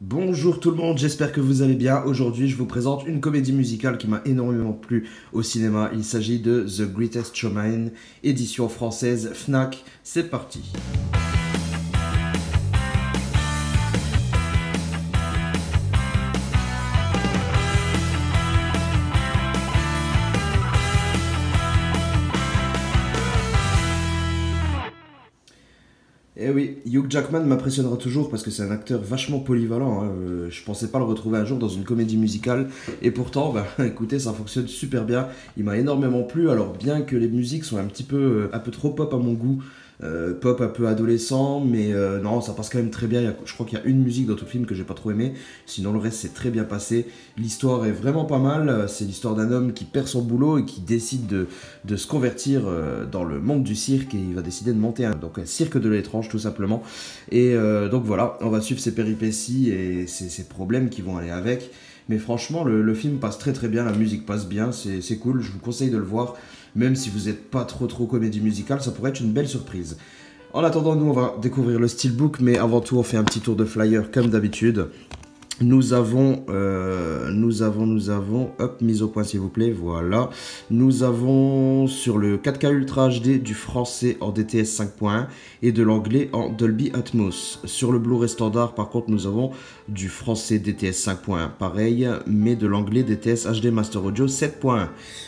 Bonjour tout le monde, j'espère que vous allez bien. Aujourd'hui, je vous présente une comédie musicale qui m'a énormément plu au cinéma. Il s'agit de The Greatest Showman, édition française Fnac. C'est parti. Eh oui, Hugh Jackman m'impressionnera toujours parce que c'est un acteur vachement polyvalent, hein. Je pensais pas le retrouver un jour dans une comédie musicale et pourtant, bah, écoutez, ça fonctionne super bien. Il m'a énormément plu. Alors bien que les musiques soient un peu trop pop à mon goût, pop un peu adolescent, mais non, ça passe quand même très bien. Je crois qu'il y a une musique dans tout le film que j'ai pas trop aimé, sinon le reste c'est très bien passé. L'histoire est vraiment pas mal. C'est l'histoire d'un homme qui perd son boulot et qui décide de se convertir dans le monde du cirque, et il va décider de monter un cirque de l'étrange tout simplement. Et donc voilà, on va suivre ses péripéties et ses problèmes qui vont aller avec. Mais franchement, le film passe très très bien, la musique passe bien, c'est cool, je vous conseille de le voir. Même si vous n'êtes pas trop comédie musicale, ça pourrait être une belle surprise. En attendant, nous on va découvrir le steelbook, mais avant tout on fait un petit tour de flyer comme d'habitude. Nous avons, hop, mise au point s'il vous plaît, voilà. Nous avons sur le 4K Ultra HD du français en DTS 5.1 et de l'anglais en Dolby Atmos. Sur le Blu-ray standard, par contre, nous avons du français DTS 5.1, pareil, mais de l'anglais DTS HD Master Audio 7.1.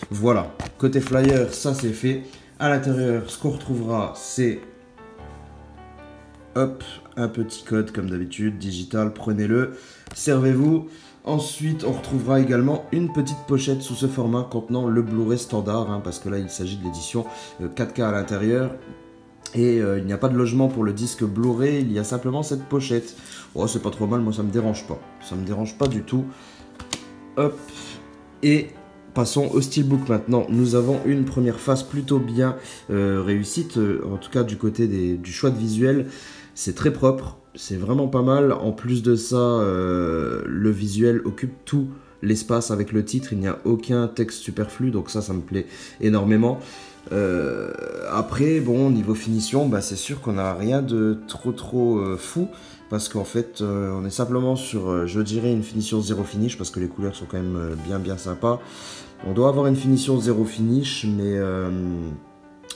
Voilà, côté flyer, ça c'est fait. À l'intérieur, ce qu'on retrouvera, c'est... Hop, un petit code comme d'habitude, digital, prenez-le, servez-vous. Ensuite, on retrouvera également une petite pochette sous ce format contenant le Blu-ray standard, hein, parce que là, il s'agit de l'édition 4K à l'intérieur. Et il n'y a pas de logement pour le disque Blu-ray, il y a simplement cette pochette. Oh, c'est pas trop mal, moi ça me dérange pas. Ça me dérange pas du tout. Hop, et... passons au steelbook maintenant. Nous avons une première phase plutôt bien réussite, en tout cas du côté du choix de visuel. C'est très propre, c'est vraiment pas mal. En plus de ça, le visuel occupe tout l'espace avec le titre. Il n'y a aucun texte superflu, donc ça me plaît énormément. Après, bon, niveau finition, bah, c'est sûr qu'on n'a rien de trop fou. Parce qu'en fait, on est simplement sur, je dirais, une finition zéro finish, parce que les couleurs sont quand même bien sympas. On doit avoir une finition zéro finish,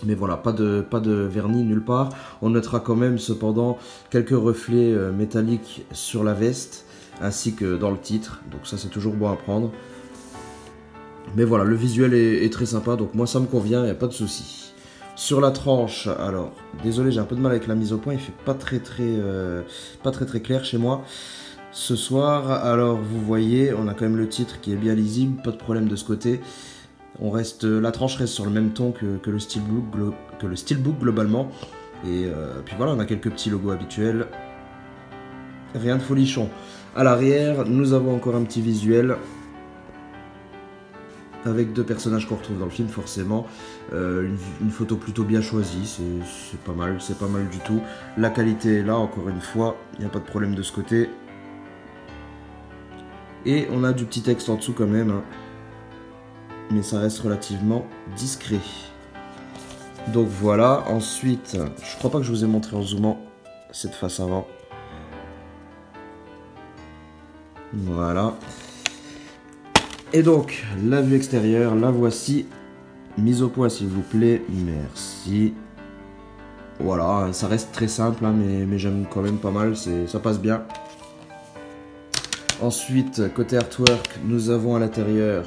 mais voilà, pas de vernis nulle part. On notera quand même cependant quelques reflets métalliques sur la veste, ainsi que dans le titre. Donc ça, c'est toujours bon à prendre. Mais voilà, le visuel est très sympa, donc moi ça me convient, il n'y a pas de souci. Sur la tranche, alors, désolé, j'ai un peu de mal avec la mise au point, il fait pas très clair chez moi. Ce soir, alors vous voyez, on a quand même le titre qui est bien lisible, pas de problème de ce côté. La tranche reste sur le même ton que le steelbook globalement. Et puis voilà, on a quelques petits logos habituels. Rien de folichon. À l'arrière, nous avons encore un petit visuel avec deux personnages qu'on retrouve dans le film forcément. Une photo plutôt bien choisie, c'est pas mal du tout. La qualité est là, encore une fois, il n'y a pas de problème de ce côté. Et on a du petit texte en dessous quand même, hein. Mais ça reste relativement discret. Donc voilà, ensuite, je crois pas que je vous ai montré en zoomant cette face avant. Voilà. Et donc, la vue extérieure, la voici. Mise au point s'il vous plaît, merci. Voilà, ça reste très simple, hein, mais j'aime quand même pas mal, ça passe bien. Ensuite, côté artwork, nous avons à l'intérieur,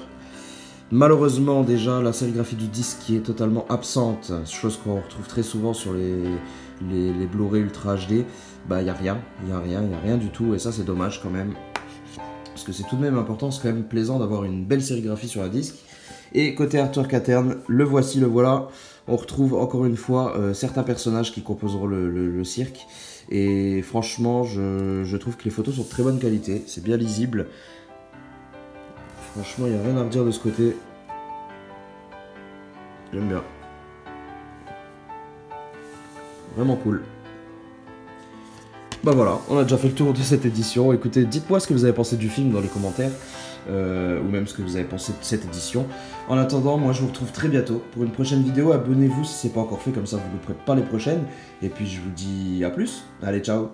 malheureusement déjà, la sérigraphie du disque qui est totalement absente, chose qu'on retrouve très souvent sur les Blu-ray Ultra HD. Bah, il n'y a rien du tout, et ça c'est dommage quand même. Parce que c'est tout de même important, c'est quand même plaisant d'avoir une belle sérigraphie sur un disque. Et côté artwork interne, le voici, le voilà. On retrouve encore une fois certains personnages qui composeront le cirque. Et franchement, je trouve que les photos sont de très bonne qualité. C'est bien lisible. Franchement, il n'y a rien à redire de ce côté. J'aime bien. Vraiment cool. Bah voilà, on a déjà fait le tour de cette édition. Écoutez, dites-moi ce que vous avez pensé du film dans les commentaires, ou même ce que vous avez pensé de cette édition. En attendant, moi je vous retrouve très bientôt pour une prochaine vidéo. Abonnez-vous si ce n'est pas encore fait, comme ça vous ne louperez pas les prochaines. Et puis je vous dis à plus. Allez, ciao.